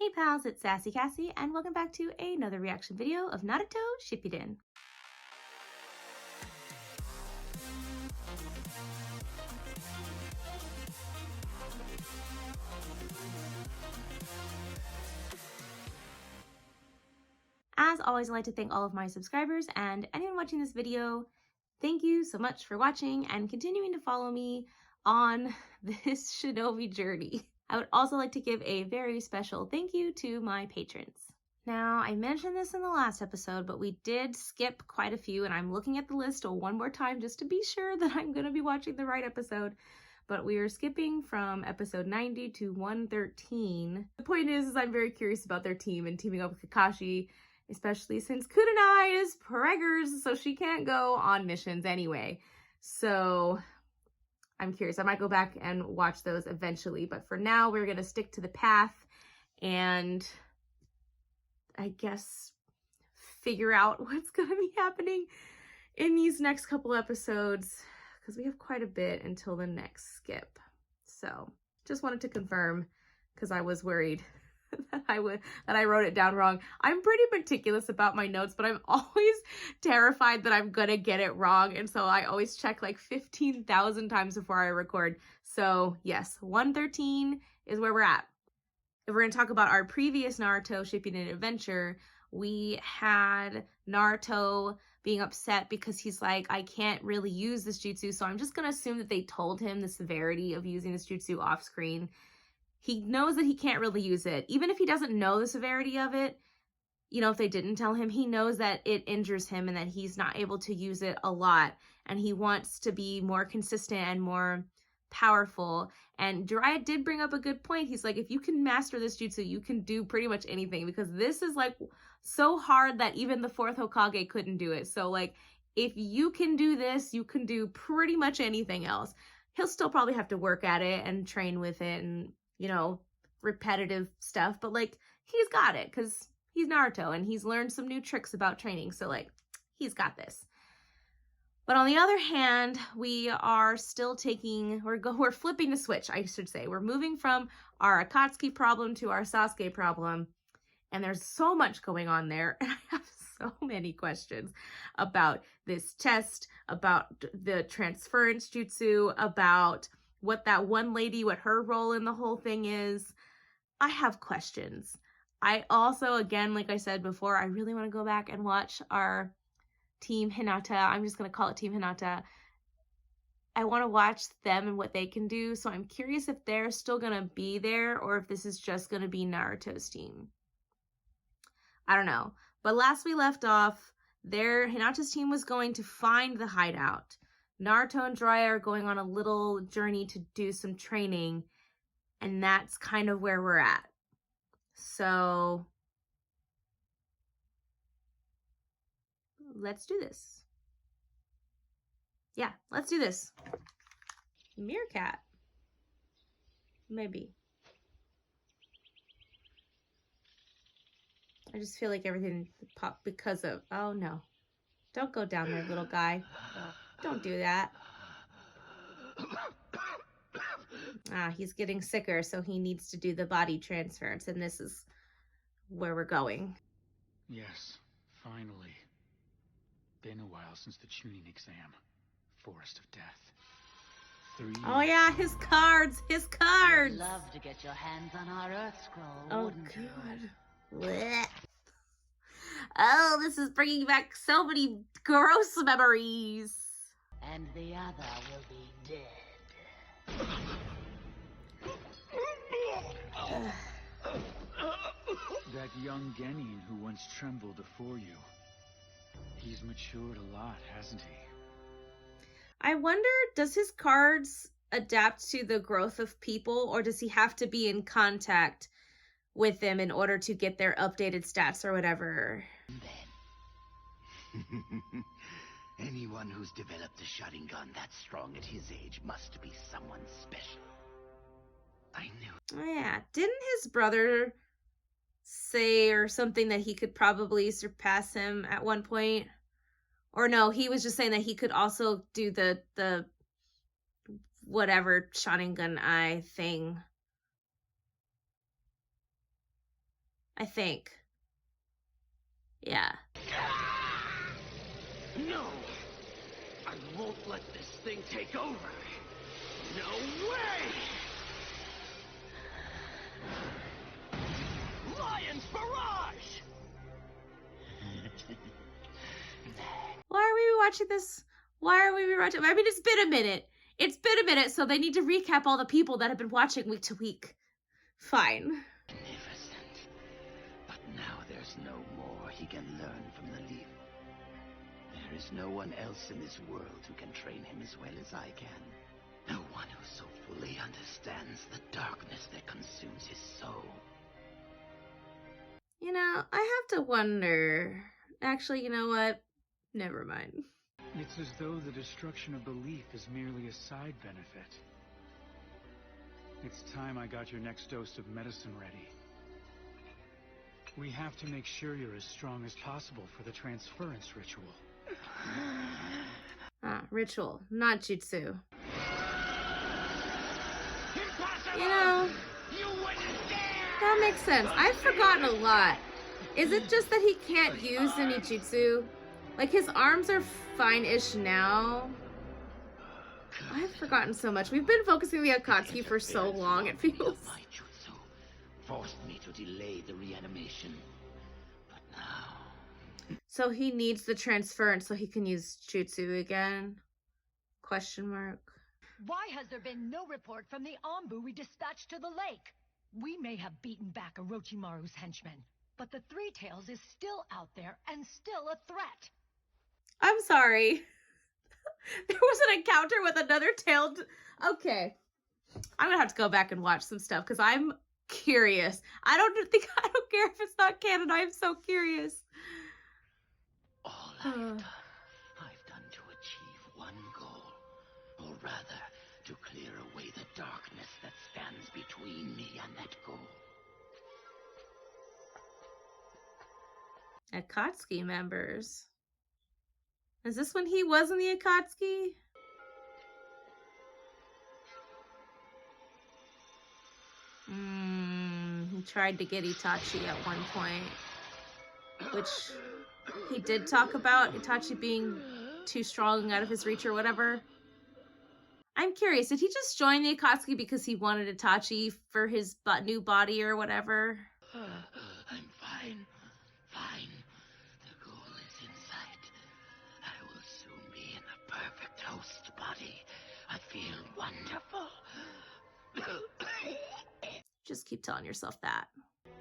Hey pals, it's Sassy Cassie, and welcome back to another reaction video of Naruto Shippuden. As always, I'd like to thank all of my subscribers and anyone watching this video. Thank you so much for watching and continuing to follow me on this shinobi journey. I would also like to give a very special thank you to my patrons. Now, I mentioned this in the last episode, but we did skip quite a few, and I'm looking at the list one more time just to be sure that I'm going to be watching the right episode. But we are skipping from episode 90 to 113. The point is I'm very curious about their team and teaming up with Kakashi, especially since Kurenai is preggers, so she can't go on missions anyway. So I'm curious. I might go back and watch those eventually, but for now, we're going to stick to the path and I guess figure out what's going to be happening in these next couple episodes, because we have quite a bit until the next skip. So just wanted to confirm, because I was worried that I wrote it down wrong. I'm pretty meticulous about my notes, but I'm always terrified that I'm gonna get it wrong, and so I always check like 15,000 times before I record. So yes, 113 is where we're at. If we're going to talk about our previous Naruto Shippuden adventure, we had Naruto being upset because he's like, I can't really use this jutsu, so I'm just going to assume that they told him the severity of using this jutsu off screen. He knows that he can't really use it. Even if he doesn't know the severity of it, you know, if they didn't tell him, he knows that it injures him and that he's not able to use it a lot. And he wants to be more consistent and more powerful. And Jiraiya did bring up a good point. He's like, if you can master this jutsu, you can do pretty much anything, because this is like so hard that even the fourth Hokage couldn't do it. So like, if you can do this, you can do pretty much anything else. He'll still probably have to work at it and train with it and, you know, repetitive stuff, but like, he's got it because he's Naruto and he's learned some new tricks about training. So like, he's got this. But on the other hand, we are still we're flipping the switch, I should say. We're moving from our Akatsuki problem to our Sasuke problem. And there's so much going on there. And I have so many questions about this test, about the transference jutsu, about what that one lady, what her role in the whole thing is. I have questions. I also, again, like I said before, I really want to go back and watch our Team Hinata. I'm just going to call it Team Hinata. I want to watch them and what they can do. So I'm curious if they're still going to be there or if this is just going to be Naruto's team. I don't know. But last we left off, Hinata's team was going to find the hideout. Naruto and Jiraiya are going on a little journey to do some training. And that's kind of where we're at. So let's do this. Yeah, let's do this. Meerkat. Maybe. I just feel like everything popped because of... Oh, no. Don't go down there, little guy. Don't do that. He's getting sicker, so he needs to do the body transference, and this is where we're going. Yes, finally. Been a while since the tuning exam. Forest of Death. 3 years. Oh yeah, his cards! His cards! You'd love to get your hands on our Earth Scroll, Oh wouldn't you? god. Blech. Oh, this is bringing back so many gross memories. And the other will be dead. That young Genin who once trembled before you. He's matured a lot, hasn't he? I wonder, does his cards adapt to the growth of people, or does he have to be in contact with them in order to get their updated stats or whatever? Anyone who's developed a Sharingan that strong at his age must be someone special. I knew. Oh yeah, didn't his brother say or something that he could probably surpass him at one point? Or no, he was just saying that he could also do the whatever Sharingan eye thing. I think. Yeah. No! I won't let this thing take over! No way! Lion's Barrage! Why are we watching this? Why are we rewatching? I mean, it's been a minute. It's been a minute, so they need to recap all the people that have been watching week to week. Fine. Magnificent. But now there's no more he can learn from the leaf. There is no one else in this world who can train him as well as I can. No one who so fully understands the darkness that consumes his soul. You know, I have to wonder. Actually, you know what? Never mind. It's as though the destruction of the leaf is merely a side benefit. It's time I got your next dose of medicine ready. We have to make sure you're as strong as possible for the transference ritual. Ritual, not jutsu. Impossible! You know, You wouldn't dare! that makes sense. I've forgotten a lot. Is it just that he can't use any jutsu? Like, his arms are fine-ish now. I've forgotten so much. We've been focusing on the Akatsuki for so long, it feels. My jutsu forced me to delay the reanimation. But now... So he needs the transference so he can use jutsu again? Question mark. Why has there been no report from the Anbu we dispatched to the lake? We may have beaten back Orochimaru's henchmen, but the Three Tails is still out there and still a threat. I'm sorry. There was an encounter with another tailed... Okay. I'm gonna have to go back and watch some stuff because I'm curious. I don't care if it's not canon. I'm so curious. All I've done to achieve one goal. Or rather, to clear away the darkness that stands between me and that goal. Akatsuki members. Is this when he was in the Akatsuki? He tried to get Itachi at one point, which he did talk about Itachi being too strong out of his reach or whatever. I'm curious, did he just join the Akatsuki because he wanted Itachi for his new body or whatever? I'm fine. Fine. The goal is in sight. I will soon be in the perfect host body. I feel wonderful. Just keep telling yourself that.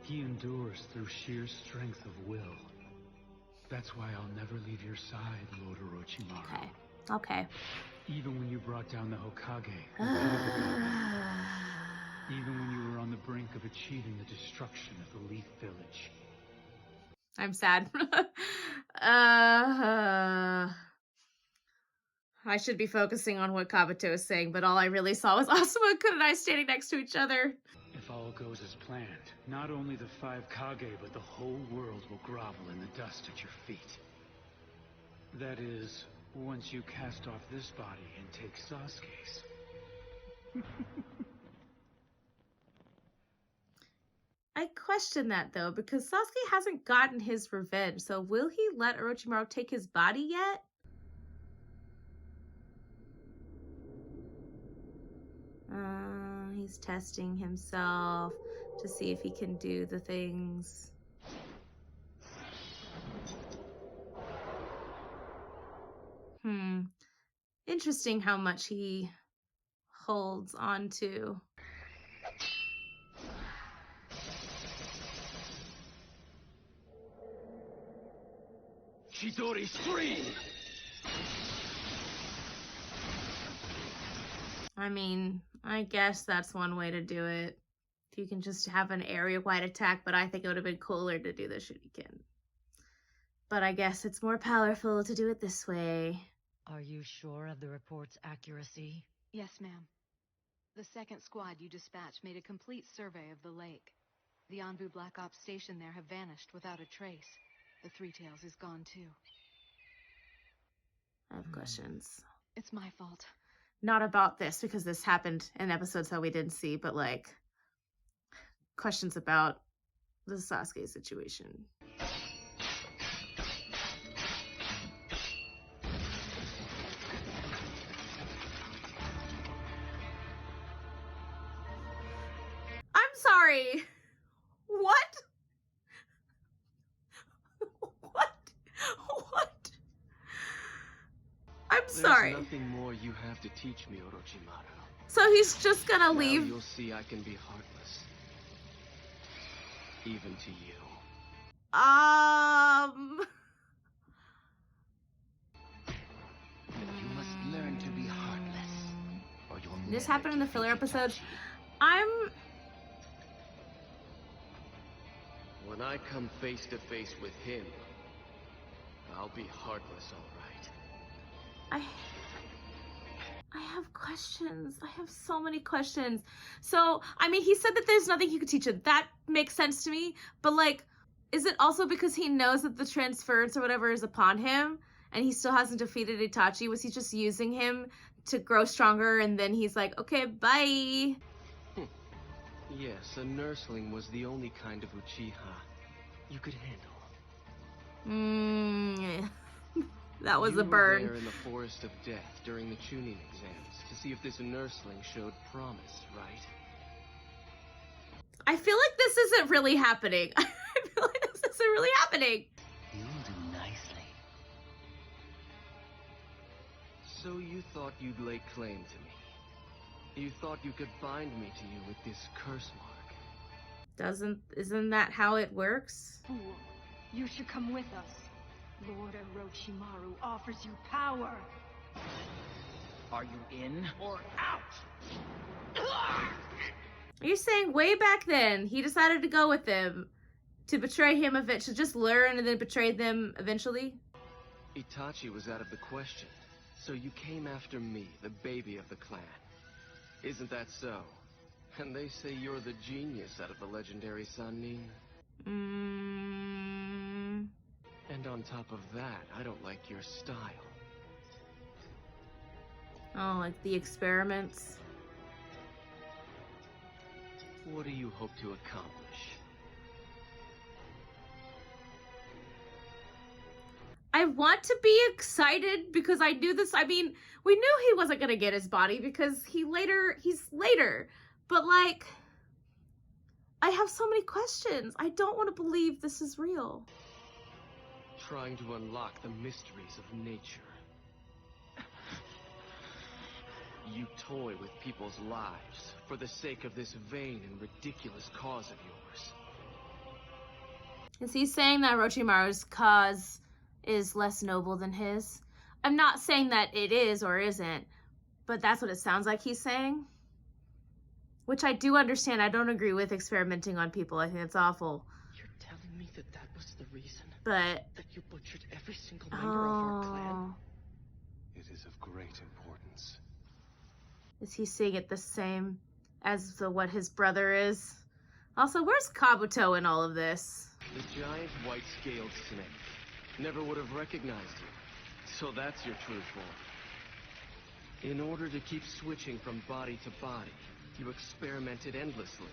He endures through sheer strength of will. That's why I'll never leave your side, Lord Orochimaru. Okay. Even when you brought down the Hokage. Even when you were on the brink of achieving the destruction of the Leaf Village. I'm sad. I should be focusing on what Kabuto is saying, but all I really saw was Asuma and Kunai standing next to each other. If all goes as planned, not only the 5 Kage, but the whole world will grovel in the dust at your feet. That is, once you cast off this body and take Sasuke's. I question that, though, because Sasuke hasn't gotten his revenge, so will he let Orochimaru take his body yet? He's testing himself to see if he can do the things. Interesting how much he holds on to. Chidori's free! I mean, I guess that's one way to do it. If you can just have an area-wide attack, but I think it would have been cooler to do the shuriken. But I guess it's more powerful to do it this way. Are you sure of the report's accuracy? Yes, ma'am. The second squad you dispatched made a complete survey of the lake. The Anbu Black Ops station there have vanished without a trace. The Three Tails is gone too. I have questions. It's my fault. Not about this, because this happened in episodes that we didn't see, but like questions about the Sasuke situation. I'm sorry. What? What? I'm sorry. There's nothing more you have to teach me, Orochimaru. So he's just gonna leave. Now you'll see I can be heartless. Even to you. You must learn to be heartless, or you'll This never happened in the defeat filler episode. Itachi. When I come face to face with him, I'll be heartless, all right. I have questions. I have so many questions. So, I mean, he said that there's nothing he could teach him. That makes sense to me. But, like, is it also because he knows that the transference or whatever is upon him and he still hasn't defeated Itachi? Was he just using him to grow stronger and then he's like, okay, bye? Yes, a nursling was the only kind of Uchiha you could handle. That was a You were there burn. in the Forest of Death during the tuning exams to see if this nursling showed promise, right? I feel like this isn't really happening. I feel like this isn't really happening. You'll do nicely. So you thought you'd lay claim to me. You thought you could bind me to you with this curse mark. Isn't that how it works? Fool, you should come with us. Lord Orochimaru offers you power. Are you in or out? Are you saying way back then he decided to go with them to betray him eventually, just learn and then betray them eventually? Itachi was out of the question, so you came after me, the baby of the clan. Isn't that so? And they say you're the genius out of the legendary Sannin. And on top of that, I don't like your style. Oh, like the experiments. What do you hope to accomplish? I want to be excited because I knew this. I mean, we knew he wasn't going to get his body because he's later. But like, I have so many questions. I don't want to believe this is real. Trying to unlock the mysteries of nature. You toy with people's lives for the sake of this vain and ridiculous cause of yours. Is he saying that Orochimaru's cause is less noble than his? I'm not saying that it is or isn't, but that's what it sounds like he's saying. Which I do understand. I don't agree with experimenting on people. I think it's awful. You're telling me that was the reason? But... that you butchered every single member of our clan? It is of great importance. Is he seeing it the same as what his brother is? Also, where's Kabuto in all of this? The giant white-scaled snake. Never would have recognized you. So that's your true form. In order to keep switching from body to body, you experimented endlessly.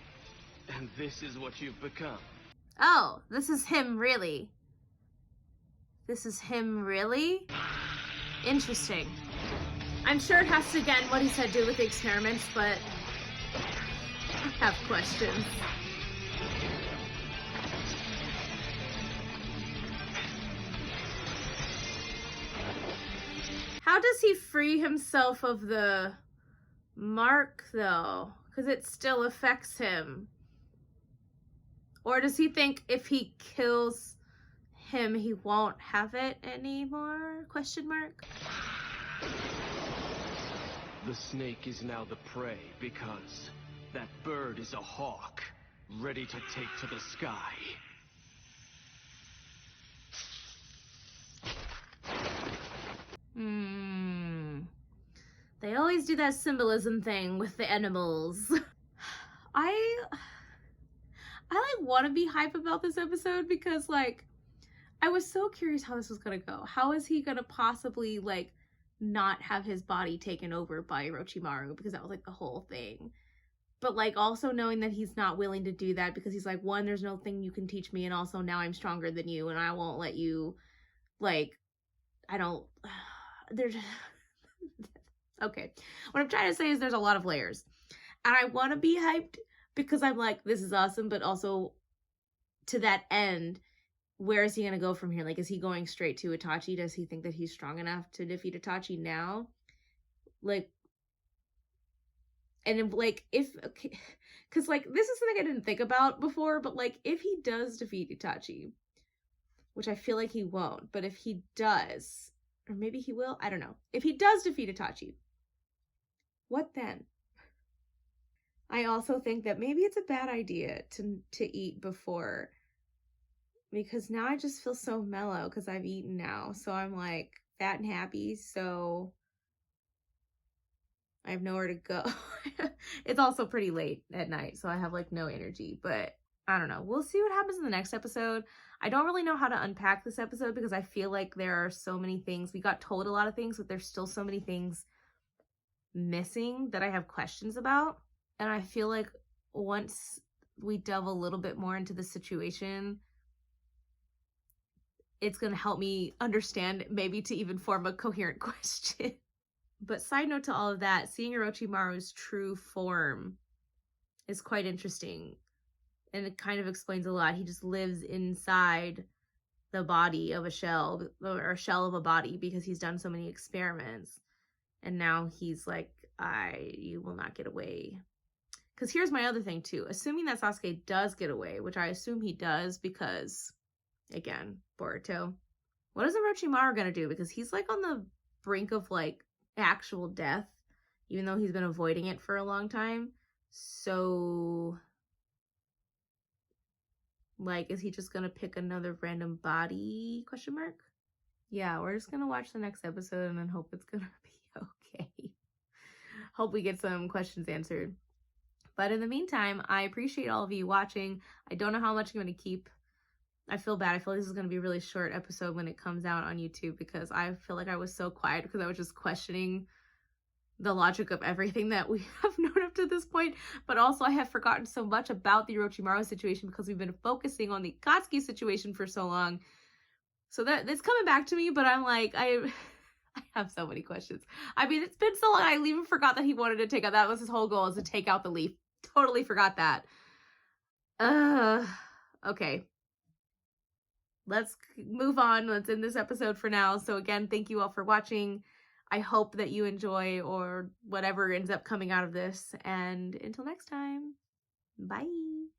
And this is what you've become. Oh, this is him really. This is him really? Interesting. I'm sure it has to, again, what he said, do with the experiments, but I have questions. How does he free himself of the mark, though? Because it still affects him. Or does he think if he kills him, he won't have it anymore? Question mark. The snake is now the prey because that bird is a hawk, ready to take to the sky. They always do that symbolism thing with the animals. I like want to be hype about this episode because like I was so curious how this was gonna go. How is he gonna possibly like not have his body taken over by Orochimaru? Because that was like the whole thing. But, like, also knowing that he's not willing to do that because he's like, one, there's nothing you can teach me, and also now I'm stronger than you, and I won't let you, like, I don't, there's, okay. What I'm trying to say is there's a lot of layers. And I want to be hyped because I'm like, this is awesome, but also to that end, where is he going to go from here? Like, is he going straight to Itachi? Does he think that he's strong enough to defeat Itachi now? Like, and like, if, okay, because like, this is something I didn't think about before, but like, if he does defeat Itachi, which I feel like he won't, but if he does, or maybe he will, I don't know. If he does defeat Itachi, what then? I also think that maybe it's a bad idea to eat before, because now I just feel so mellow because I've eaten now. So I'm like fat and happy, so I have nowhere to go. It's also pretty late at night, so I have like no energy, but I don't know. We'll see what happens in the next episode. I don't really know how to unpack this episode because I feel like there are so many things. We got told a lot of things, but there's still so many things missing that I have questions about. And I feel like once we delve a little bit more into the situation, it's going to help me understand, maybe to even form a coherent question. But side note to all of that, seeing Orochimaru's true form is quite interesting. And it kind of explains a lot. He just lives inside the body of a shell, or a shell of a body, because he's done so many experiments. And now he's like, you will not get away. Because here's my other thing too. Assuming that Sasuke does get away, which I assume he does because, again, Boruto. What is Orochimaru gonna do? Because he's like on the brink of like actual death, even though he's been avoiding it for a long time. So, like, is he just gonna pick another random body? Question mark? Yeah, we're just gonna watch the next episode and then hope it's gonna be okay. Hope we get some questions answered. But in the meantime, I appreciate all of you watching. I don't know how much I'm going to keep. I feel bad. I feel like this is going to be a really short episode when it comes out on YouTube because I feel like I was so quiet because I was just questioning the logic of everything that we have known up to this point. But also I have forgotten so much about the Orochimaru situation because we've been focusing on the Katsuki situation for so long. So that's coming back to me, but I'm like, I have so many questions. I mean, it's been so long. I even forgot that he wanted to take out, that was his whole goal, is to take out the leaf. Totally forgot that. Okay. Let's move on. Let's end this episode for now. So again, thank you all for watching. I hope that you enjoy or whatever ends up coming out of this. And until next time, bye.